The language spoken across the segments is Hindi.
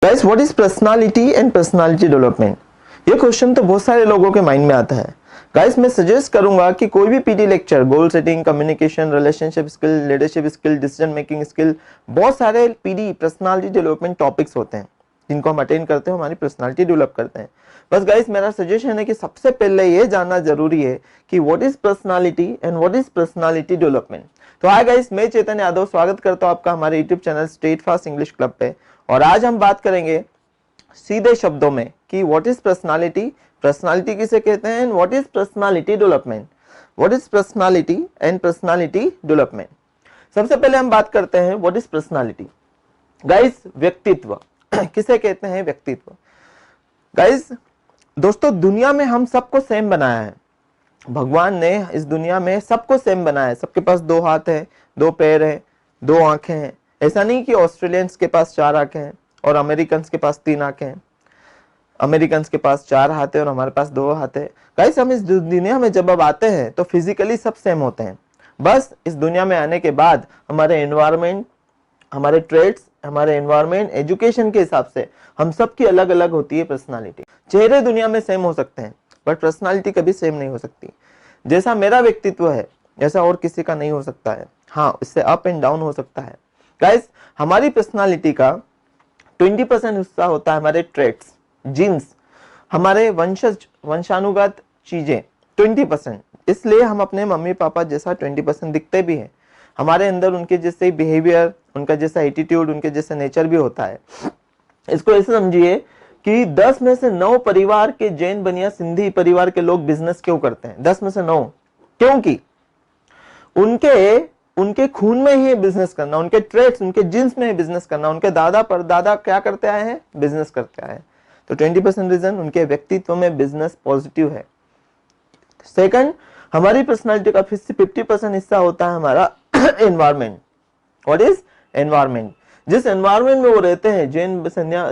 Guys what is personality and personality development? ये क्वेश्चन तो बहुत सारे लोगों के माइंड में आता है। गाइस मैं सजेस्ट करूंगा कि कोई भी PT lecture, goal setting, communication, relationship skill, leadership skill, decision making skill, बहुत सारे पीडी पर्सनालिटी डेवलपमेंट टॉपिक्स होते हैं जिनको हम अटेंड करते हैं, हमारी पर्सनालिटी डेवलप करते हैं। बस गाइस मेरा सजेशन है कि सबसे पहले ये जानना जरूरी है कि what is personality and what is personality development. तो हाय गाइस, मैं चेतन यादव स्वागत करता हूं आपका हमारे YouTube channel straight fast English club पे। और आज हम बात करेंगे सीधे शब्दों में कि व्हाट इज पर्सनालिटी, पर्सनालिटी किसे कहते हैं, and what is personality development, what is personality and personality development. सबसे पहले हम बात करते हैं व्हाट इज पर्सनालिटी। गाइस व्यक्तित्व किसे कहते हैं? व्यक्तित्व। गाइस दोस्तों, दुनिया में हम सबको सेम बनाया है। भगवान ने इस दुनिया में सबको सेम बनाया है। सबके पास दो हाथ है, दो पैर है, दो आंखें हैं। ऐसा नहीं कि ऑस्ट्रेलियंस के पास चार आंखें हैं और अमेरिकन के पास तीन आंखें हैं, अमेरिकन के पास चार हाथ है और हमारे पास दो हाथ है। गाइस हम इस दुनिया में जब अब आते हैं तो फिजिकली सब सेम होते हैं। बस इस दुनिया में आने के बाद हमारे एनवायरमेंट, हमारे ट्रेड्स, हमारे एनवायरमेंट, एजुकेशन के हिसाब से हम सबकी अलग अलग होती है पर्सनालिटी। चेहरे दुनिया में सेम हो सकते हैं बट पर्सनालिटी कभी सेम नहीं हो सकती। जैसा मेरा व्यक्तित्व है ऐसा और किसी का नहीं हो सकता है। हाँ, इससे अप एंड डाउन हो सकता है। गाइस हमारी पर्सनालिटी का 20% हिस्सा होता है हमारे ट्रेट्स, जीन्स, हमारे वंशानुगत चीजें 20%। इसलिए हम अपने मम्मी पापा जैसा 20% दिखते भी हैं। हमारे अंदर उनके जैसे बिहेवियर, उनका जैसा एटीट्यूड, उनके जैसा नेचर भी होता है। इसको ऐसे समझिए कि 10 में से 9 परिवार के जैन बनिया सिंधी परिवार के लोग बिजनेस क्यों करते हैं? 10 में से 9। क्योंकि उनके खून में ही बिजनेस करना, उनके ट्रेड्स, उनके जीन्स में ही बिजनेस करना। उनके दादा परदादा क्या करते आए हैं? बिजनेस करते आए हैं। तो 20% रीजन उनके व्यक्तित्व में बिजनेस पॉजिटिव है। सेकंड, हमारी पर्सनालिटी का 50% हिस्सा होता है हमारा एनवायरमेंट। What is environment? जिस एनवायरमेंट में वो रहते हैं, जैन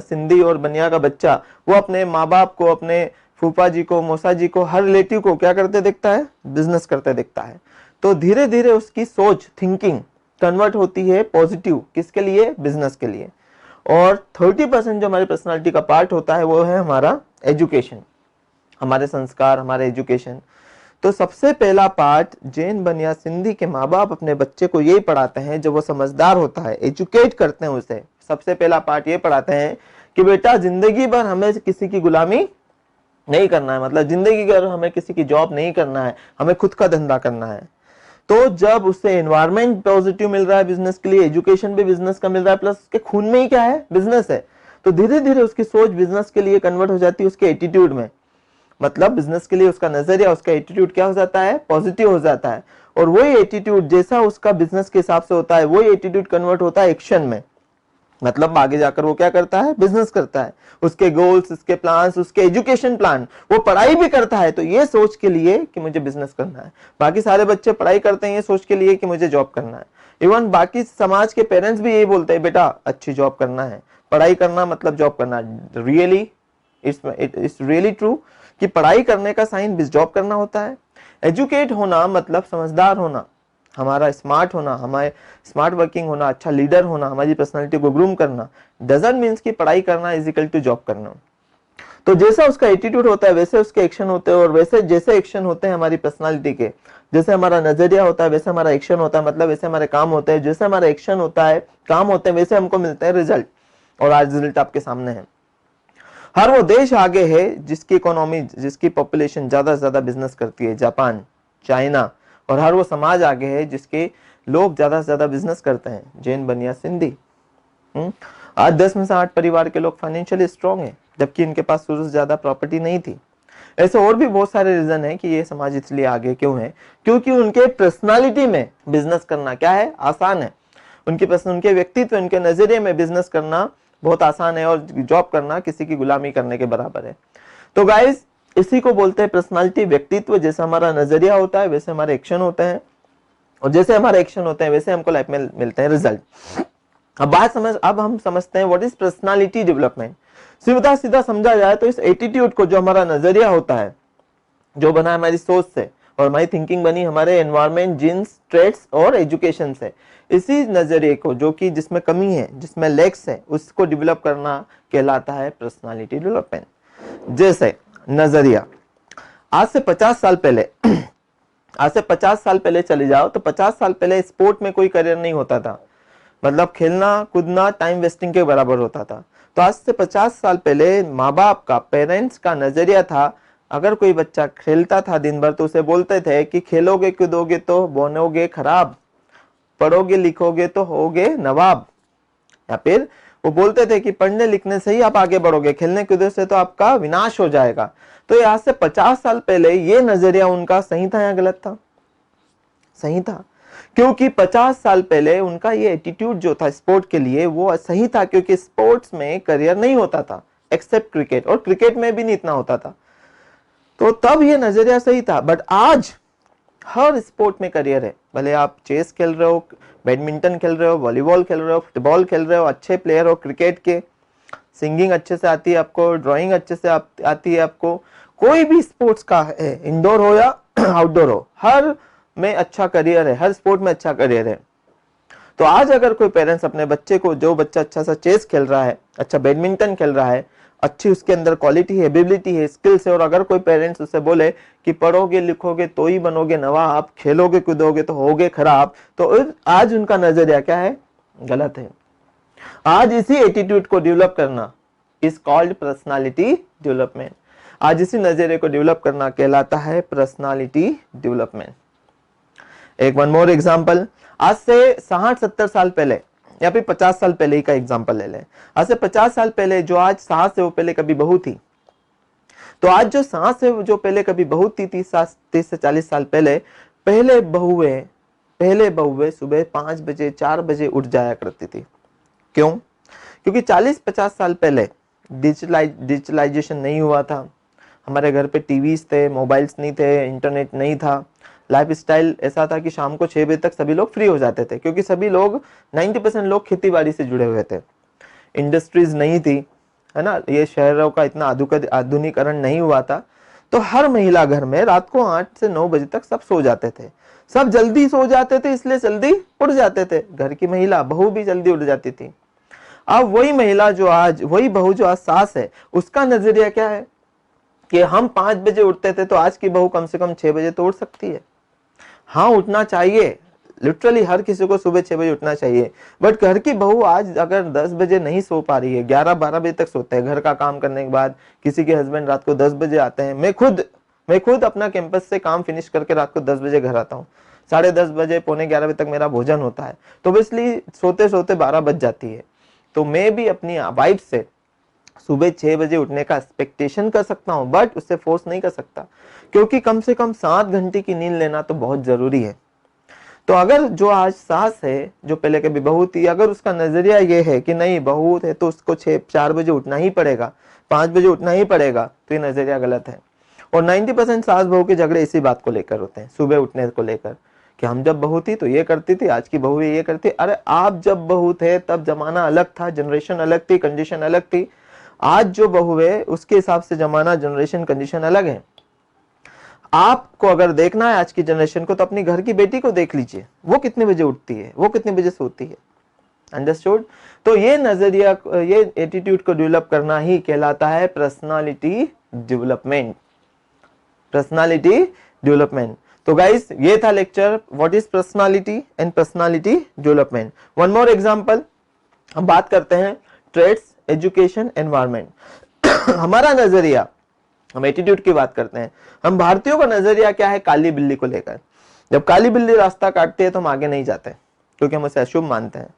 सिंधी और बनिया का बच्चा, वो अपने माँ बाप को, अपने फूफा जी को, मौसा जी को, हर रिलेटिव को क्या करते दिखता है? बिजनेस करते दिखता है। तो धीरे धीरे उसकी सोच, थिंकिंग कन्वर्ट होती है पॉजिटिव। किसके लिए? बिजनेस के लिए। और 30% जो हमारी पर्सनालिटी का पार्ट होता है वो है हमारा एजुकेशन, हमारे संस्कार, हमारे एजुकेशन। तो सबसे पहला पार्ट जैन बनिया सिंधी के माँ बाप अपने बच्चे को यही पढ़ाते हैं जब वो समझदार होता है, एजुकेट करते हैं उसे। सबसे पहला पार्ट ये पढ़ाते हैं कि बेटा जिंदगी भर हमें किसी की गुलामी नहीं करना है, मतलब जिंदगी भर हमें किसी की जॉब नहीं करना है, हमें खुद का धंधा करना है। तो जब उससे एनवायरमेंट पॉजिटिव मिल रहा है बिजनेस के लिए, एजुकेशन भी बिजनेस का मिल रहा है, प्लस उसके खून में ही क्या है? बिजनेस है। तो धीरे धीरे उसकी सोच बिजनेस के लिए कन्वर्ट हो जाती है उसके एटीट्यूड में। मतलब बिजनेस के लिए उसका नजरिया, उसका एटीट्यूड क्या हो जाता है? पॉजिटिव हो जाता है। और वही एटीट्यूड जैसा उसका बिजनेस के हिसाब से होता है, वही एटीट्यूड कन्वर्ट होता है एक्शन में। मतलब आगे जाकर वो क्या करता है? बिजनेस करता है। उसके गोल्स, उसके प्लान्स, उसके एजुकेशन प्लान, वो पढ़ाई भी करता है तो ये सोच के लिए कि मुझे बिजनेस करना है। बाकी सारे बच्चे पढ़ाई करते हैं ये सोच के लिए कि मुझे जॉब करना है। इवन बाकी समाज के पेरेंट्स भी यही बोलते हैं, बेटा अच्छी जॉब करना है, पढ़ाई करना मतलब जॉब करना। रियली इट्स रियली ट्रू कि पढ़ाई करने का साइन जॉब करना होता है। एजुकेट होना मतलब समझदार होना, हमारा स्मार्ट होना, हमारे स्मार्ट वर्किंग होना, अच्छा लीडर होना, हमारी पर्सनालिटी को ग्रूम करना डजंट मीन्स कि पढ़ाई करना इज इक्वल टू जॉब करना। तो जैसा उसका एटीट्यूड होता है वैसे उसके एक्शन होते हैं, और वैसे जैसे एक्शन होते हैं हमारी पर्सनालिटी के, जैसे हमारा नजरिया होता है वैसे हमारा एक्शन होता है, मतलब वैसे हमारे काम होते हैं। जैसे हमारा एक्शन होता है, काम होते हैं, वैसे हमको मिलते हैं रिजल्ट। और आज रिजल्ट आपके सामने है। हर वो देश आगे है जिसकी इकोनॉमी, जिसकी पॉपुलेशन ज्यादा से ज्यादा बिजनेस करती है, जापान, चाइना। और हर वो समाज आगे है जिसके लोग ज्यादा से ज्यादा बिजनेस करते हैं, जैन बनिया सिंधी। आज 10 में से 8 परिवार के लोग फाइनेंशियली स्ट्रांग हैं, जबकि इनके पास शुरू से ज्यादा प्रॉपर्टी नहीं थी। ऐसे और भी बहुत सारे रीजन है कि ये समाज इसलिए आगे क्यों है, क्योंकि उनके पर्सनालिटी में बिजनेस करना क्या है? आसान है। उनके व्यक्तित्व, उनके नजरिए में बिजनेस करना बहुत आसान है, और जॉब करना किसी की गुलामी करने के बराबर है। तो गाइस इसी को बोलते हैं पर्सनालिटी, व्यक्तित्व। जैसा हमारा नजरिया होता है वैसे हमारे एक्शन होते हैं, और जैसे हमारे एक्शन होते हैं वैसे हमको लाइफ में मिलते हैं रिजल्ट। अब हम समझते हैं व्हाट इज पर्सनालिटी डेवलपमेंट। सीधा समझा जाए तो इस एटीट्यूड को, जो हमारा नजरिया होता है, जो बना है हमारी सोच से, और हमारी थिंकिंग बनी हमारे एनवायरमेंट, जीन्स, ट्रेड्स और एजुकेशन से। इसी नजरिए को जो कि जिसमें कमी है, जिसमें लेक्स है, उसको डेवलप करना कहलाता है पर्सनालिटी डेवलपमेंट। जैसे नजरिया, आज से 50 साल पहले आज से 50 साल पहले चले जाओ तो 50 साल पहले स्पोर्ट में कोई करियर नहीं होता था, मतलब खेलना कूदना टाइम वेस्टिंग के बराबर होता था। तो आज से 50 साल पहले माँ बाप का, पेरेंट्स का नजरिया था, अगर कोई बच्चा खेलता था दिन भर तो उसे बोलते थे कि खेलोगे कूदोगे तो बनोगे खराब, पढ़ोगे लिखोगे तो होगे नवाब। या फिर वो बोलते थे कि पढ़ने लिखने से ही आप आगे बढ़ोगे, खेलने कूदने से तो आपका विनाश हो जाएगा। तो आज से 50 साल पहले ये नजरिया उनका सही था या गलत था? सही था, क्योंकि 50 साल पहले उनका ये एटीट्यूड जो था स्पोर्ट के लिए वो सही था, क्योंकि स्पोर्ट्स में करियर नहीं होता था एक्सेप्ट क्रिकेट, और क्रिकेट में भी नहीं इतना होता था। तो तब ये नजरिया सही था। बट आज हर स्पोर्ट में करियर है, भले आप चेस खेल रहे हो, बैडमिंटन खेल रहे हो, वॉलीबॉल खेल रहे हो, फुटबॉल खेल रहे हो, अच्छे प्लेयर हो क्रिकेट के, सिंगिंग अच्छे से आती है आपको, ड्राइंग अच्छे से आती है आपको, कोई भी स्पोर्ट्स का है, इंडोर हो या आउटडोर हो, हर में अच्छा करियर है, हर स्पोर्ट में अच्छा करियर है। तो आज अगर कोई पेरेंट्स अपने बच्चे को, जो बच्चा अच्छा सा चेस खेल रहा है, अच्छा बैडमिंटन खेल रहा है, अच्छी उसके अंदर क्वालिटी है, एबिलिटी है, स्किल्स है, और अगर कोई पेरेंट्स उसे बोले कि पढ़ोगे लिखोगे तो ही बनोगे नवाब, खेलोगे कूदोगे तो होगे खराब, तो आज उनका नजरिया क्या है? गलत है। आज इसी एटीट्यूड को डेवलप करना इज कॉल्ड पर्सनालिटी डेवलपमेंट। आज इसी नजरिए को डेवलप करना कहलाता है पर्सनालिटी डेवलपमेंट। एक वन मोर एग्जांपल, आज से 60-70 साल पहले या फिर 50 साल पहले ही का एग्जांपल ले लें। आज से 50 साल पहले जो आज सास है वो पहले कभी बहू थी। तो आज जो सास है जो पहले कभी बहू थी 30 से 40 साल पहले, पहले बहुएं सुबह 5 बजे 4 बजे उठ जाया करती थी। क्यों? क्योंकि 40-50 साल पहले डिजिटलाइजेशन नहीं हुआ था, हमारे घर पे टीवीज थे, मोबाइल्स नहीं थे, इंटरनेट नहीं था, लाइफस्टाइल ऐसा था कि शाम को 6 बजे तक सभी लोग फ्री हो जाते थे, क्योंकि सभी लोग 90% लोग खेती बाड़ी से जुड़े हुए थे, इंडस्ट्रीज नहीं थी, है ना, ये शहरों का इतना आधुनिकीकरण नहीं हुआ था। तो हर महिला घर में रात को 8 से 9 बजे तक सब सो जाते थे, सब जल्दी सो जाते थे, इसलिए जल्दी उठ जाते थे। घर की महिला बहू भी जल्दी उठ जाती थी। अब वही बहू जो आज सास है, उसका नजरिया क्या है कि हम 5 बजे उठते थे, तो आज की बहू कम से कम 6 बजे तो उठ सकती है। हाँ, उठना चाहिए, लिटरली हर किसी को सुबह 6 बजे उठना चाहिए। बट घर की बहू आज अगर 10 बजे नहीं सो पा रही है, 11-12 बजे तक सोते हैं, घर का काम करने के बाद किसी के हस्बैंड रात को 10 बजे आते हैं। मैं खुद अपना कैंपस से काम फिनिश करके रात को 10 बजे घर आता हूँ, 10:30 बजे, 11:45 बजे तक मेरा भोजन होता है, तो ऑब्वियसली सोते सोते 12 बज जाती है। तो मैं भी अपनी वाइफ से सुबह 6 बजे उठने का एक्सपेक्टेशन कर सकता हूं, बट उससे फोर्स नहीं कर सकता, क्योंकि कम से कम 7 घंटे की नींद लेना तो बहुत जरूरी है। तो अगर जो आज सास है, जो पहले कभी बहू थी, अगर उसका नजरिया ये है कि नहीं बहू है तो उसको 4 बजे उठना ही पड़ेगा, 5 बजे उठना ही पड़ेगा, तो ये नजरिया गलत है। और 90% सास बहू के झगड़े इसी बात को लेकर होते हैं, सुबह उठने को लेकर, कि हम जब बहू थी तो ये करती थी, आज की बहू ये करती। अरे आप जब बहू थे तब जमाना अलग था, जनरेशन अलग थी, कंडीशन अलग थी। आज जो बहू है उसके हिसाब से जमाना, जनरेशन, कंडीशन अलग है। आपको अगर देखना है आज की जनरेशन को, तो अपनी घर की बेटी को देख लीजिए, वो कितने बजे उठती है, वो कितने बजे सोती है। अंडरस्टूड? तो ये नजरिया, ये एटीट्यूड को डेवलप करना ही कहलाता है पर्सनालिटी डेवलपमेंट। Personality development. तो गाइस, ये था lecture what is personality and personality development. One more example, हम बात करते हैं ट्रेड्स, एजुकेशन, एनवायरमेंट। हमारा नजरिया, हम एटीट्यूड की बात करते हैं, हम भारतीयों का नजरिया क्या है काली बिल्ली को लेकर। जब काली बिल्ली रास्ता काटती है तो हम आगे नहीं जाते, क्योंकि हम उसे अशुभ मानते हैं।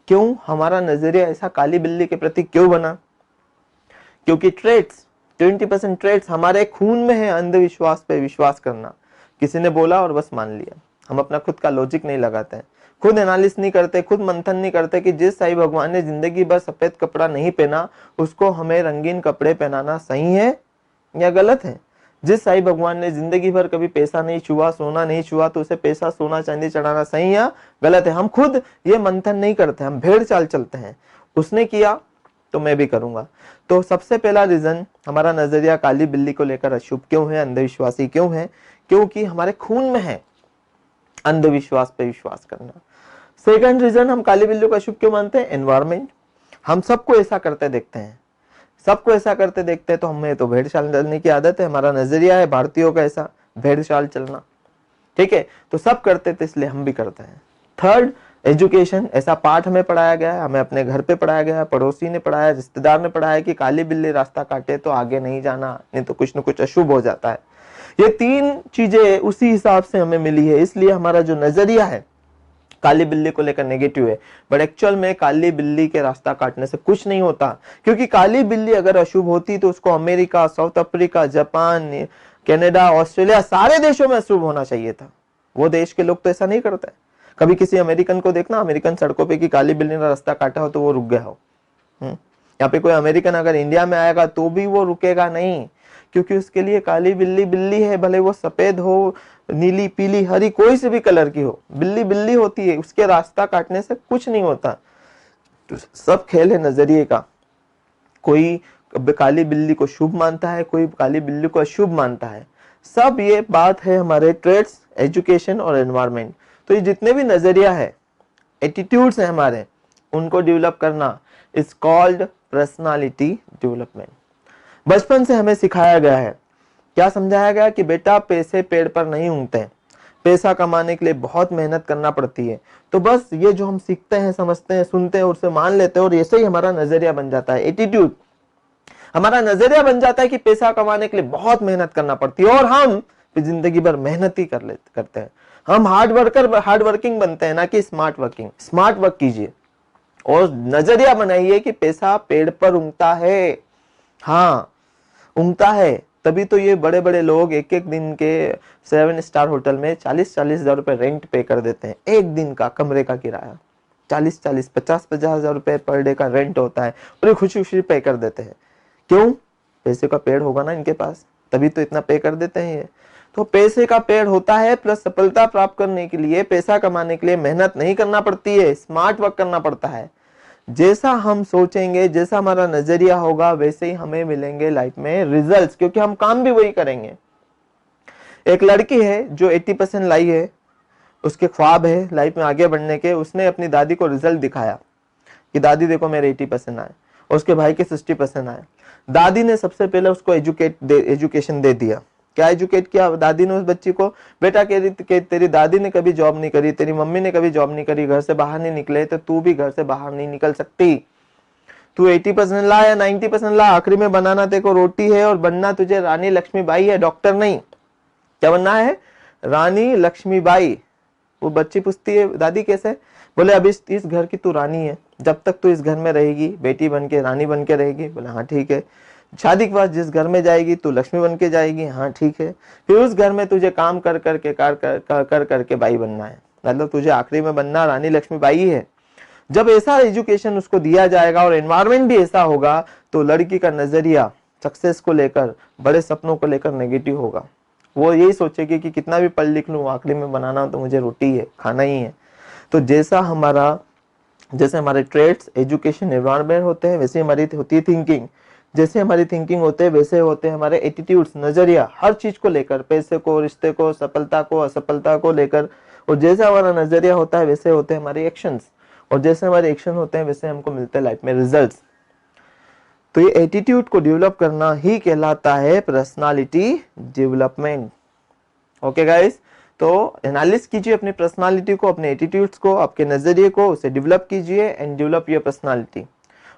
क्यों हमारा नजरिया ऐसा काली बिल्ली के प्रति क्यों बना? क्योंकि ट्रेड्स, 20% ट्रेड्स हमारे खून में है, अंधविश्वास पे विश्वास करना। किसी ने बोला और बस मान लिया, हम अपना खुद का लॉजिक नहीं लगाते हैं, खुद एनालिसिस नहीं करते, खुद मंथन नहीं करते कि जिस साईं भगवान ने जिंदगी भर सफेद कपड़ा नहीं पहना, उसको हमें रंगीन कपड़े पहनाना सही है या गलत है। जिस साईं भगवान ने जिंदगी भर कभी पैसा नहीं छुआ, सोना नहीं छुआ, तो उसे पैसा, सोना, चांदी चढ़ाना सही या गलत है। हम खुद ये मंथन नहीं करते, हम भेड़ चाल चलते हैं, उसने किया तो मैं भी करूंगा। तो सबसे पहला रीजन हमारा नजरिया काली बिल्ली को लेकर अशुभ क्यों है, अंधविश्वासी क्यों है, क्योंकि हमारे खून में है अंधविश्वास पे विश्वास करना। सेकंड रीजन हम काली बिल्ली को अशुभ क्यों मानते हैं? एनवायरमेंट। हम सबको ऐसा करते देखते हैं, सबको ऐसा करते देखते हैं, तो हमें तो भेड़ चाल चलने की आदत है, हमारा नजरिया है भारतीयों का ऐसा भेड़ चाल चलना, ठीक है, तो सब करते थे इसलिए हम भी करते हैं। Third, education. ऐसा पाठ हमें पढ़ाया गया है, हमें अपने घर पे पढ़ाया गया है, पड़ोसी ने पढ़ाया, रिश्तेदार ने पढ़ाया कि काली बिल्ली रास्ता काटे तो आगे नहीं जाना, नहीं तो कुछ न कुछ अशुभ हो जाता है। ये तीन चीजें उसी हिसाब से हमें मिली है, इसलिए हमारा जो नजरिया है काली बिल्ली को लेकर नेगेटिव है। बट एक्चुअल में काली बिल्ली के रास्ता काटने से कुछ नहीं होता, क्योंकि काली बिल्ली अगर अशुभ होती तो उसको America, south Africa, Japan, Canada, Australia सारे देशों में अशुभ होना चाहिए था। वो देश के लोग तो ऐसा नहीं करते। कभी किसी अमेरिकन को देखना, अमेरिकन सड़कों पे कि काली बिल्ली ने रास्ता काटा हो तो वो रुक गया हो। यहाँ पे कोई अमेरिकन अगर इंडिया में आएगा तो भी वो रुकेगा नहीं, क्योंकि उसके लिए काली बिल्ली बिल्ली है, भले वो सफेद हो, नीली, पीली, हरी, कोई से भी कलर की हो, बिल्ली बिल्ली होती है, उसके रास्ता काटने से कुछ नहीं होता। तो सब खेल है नजरिए का। कोई काली बिल्ली को शुभ मानता है, कोई काली बिल्ली को अशुभ मानता है। सब ये बात है हमारे ट्रेड्स, एजुकेशन और एनवायरमेंट। तो ये जितने भी नजरिया है, एटीट्यूड्स है हमारे, उनको डेवलप करना इज कॉल्ड पर्सनालिटी डेवलपमेंट। बचपन से हमें सिखाया गया है, क्या समझाया गया कि बेटा पैसे पेड़ पर नहीं उगते, पैसा कमाने के लिए बहुत मेहनत करना पड़ती है। तो बस ये जो हम सीखते हैं, समझते हैं, सुनते हैं, उसे मान लेते हैं और ऐसे ही हमारा नजरिया बन जाता है। एटीट्यूड हमारा नजरिया बन जाता है कि पैसा कमाने के लिए बहुत मेहनत करना पड़ती है और हम जिंदगी भर मेहनत ही करते हैं। हम हार्ड वर्किंग बनते हैं, ना कि स्मार्ट वर्किंग। स्मार्ट वर्क कीजिए और नजरिया बनाइए कि पैसा पेड़ पर उगता है। हाँ, उगता है, तभी तो ये बड़े बड़े लोग एक एक दिन के 7 स्टार होटल में 40-40 हजार रुपए रेंट पे कर देते हैं। एक दिन का कमरे का किराया 40-40, 50-50 हजार रुपए पर डे का रेंट होता है और ये खुशी खुशी पे कर देते हैं। क्यों? पैसे का पेड़ होगा ना इनके पास, तभी तो इतना पे कर देते हैं ये। तो पैसे का पेड़ होता है, प्लस सफलता प्राप्त करने के लिए, पैसा कमाने के लिए मेहनत नहीं करना पड़ती है, स्मार्ट वर्क करना पड़ता है। जैसा हम सोचेंगे, जैसा हमारा नजरिया होगा, वैसे ही हमें मिलेंगे लाइफ में रिजल्ट्स, क्योंकि हम काम भी वही करेंगे। एक लड़की है जो 80% लाई है, उसके ख्वाब है लाइफ में आगे बढ़ने के। उसने अपनी दादी को रिजल्ट दिखाया कि दादी देखो मेरे 80% आए, और उसके भाई के 60% आए। दादी ने सबसे पहले उसको एजुकेशन दे दिया। क्या एजुकेट किया दादी ने उस बच्ची को? बेटा तेरी दादी ने कभी जॉब नहीं करी, तेरी मम्मी ने कभी जॉब नहीं करी, घर से बाहर नहीं निकले, तो तू भी घर से बाहर नहीं निकल सकती। तू 80% ला या 90% ला, आखिरी में बनाना तेरे को रोटी है और बनना तुझे रानी लक्ष्मीबाई है, डॉक्टर नहीं। क्या बनना है? रानी लक्ष्मीबाई। वो बच्ची पूछती है दादी कैसे? बोले अभी इस घर की तू रानी है, जब तक तू इस घर में रहेगी बेटी बन के, रानी बन के रहेगी। बोले हाँ ठीक है। शादी के बाद जिस घर में जाएगी तू लक्ष्मी बन के जाएगी। हाँ ठीक है। फिर उस घर में तुझे काम कर करके बाई बनना है, मतलब तुझे आखिरी में बनना रानी लक्ष्मीबाई है। जब ऐसा एजुकेशन उसको दिया जाएगा और एनवायरमेंट भी ऐसा होगा, तो लड़की का नजरिया सक्सेस को लेकर, बड़े सपनों को लेकर नेगेटिव होगा। वो यही सोचेगी कि कितना भी पढ़ लिख लूं, आखिरी में बनाना तो मुझे रोटी है, खाना ही है। तो जैसे हमारे ट्रेड्स, एजुकेशन, एनवायरमेंट होते हैं, वैसे हमारी होती है थिंकिंग। जैसे हमारी थिंकिंग होते हैं, वैसे होते हैं हमारे एटीट्यूड्स, नजरिया, हर चीज को लेकर, पैसे को, रिश्ते को, सफलता को, असफलता को लेकर। और जैसे हमारा नजरिया होता है, वैसे होते हैं हमारे एक्शंस, और जैसे हमारे एक्शन होते हैं, वैसे हमको मिलते हैं लाइफ में रिजल्ट्स। तो ये एटीट्यूड को डेवलप करना ही कहलाता है पर्सनालिटी डेवलपमेंट। ओके गाइस, तो एनालिसिस कीजिए अपनी पर्सनालिटी को, अपने एटीट्यूड्स को, आपके नजरिए को, उसे डेवलप कीजिए and develop your personality.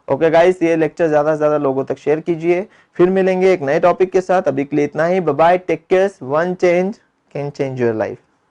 Okay guys, ये लेक्चर ज्यादा से ज्यादा लोगों तक शेयर कीजिए। फिर मिलेंगे एक नए टॉपिक के साथ। अभी के लिए इतना ही। Bye bye, take care. One change can change your life.